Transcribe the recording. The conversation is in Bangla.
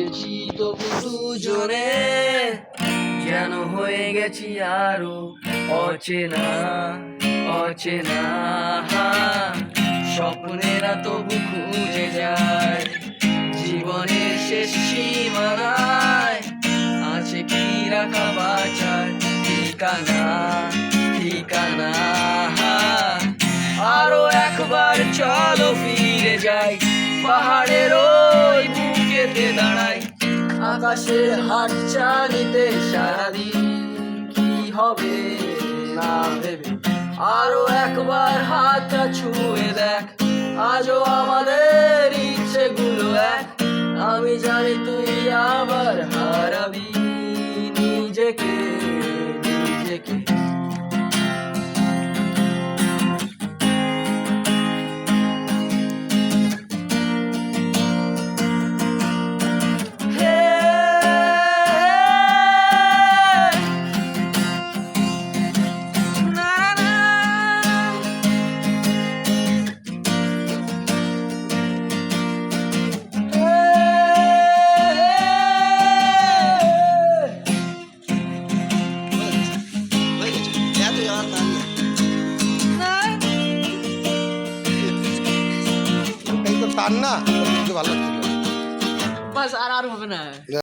এসেছি তবু দুজনে যেন হয়ে গেছি আরো অচেনা অচেনা। স্বপ্নেরা তবু খুঁজে যায় জীবনের শেষ সীমানায়, আছে কি রাখা বাঁচার ঠিকানা ঠিকানা। আরো একবার চলো ফিরে যাই পাহাড়ের ওই বুকেতে দাঁড়াই, আকাশের হাত চালিতে সারাদিন কি হবে না ভেবে। আরো একবার হাতটা ছুঁয়ে দেখ, আজও আমাদের ইচ্ছেগুলো এক। আমি জানি তুই আবার হারাবি নিজেকে নিজেকে। টান না, ভালো লাগছিল। বাস আর হবে না।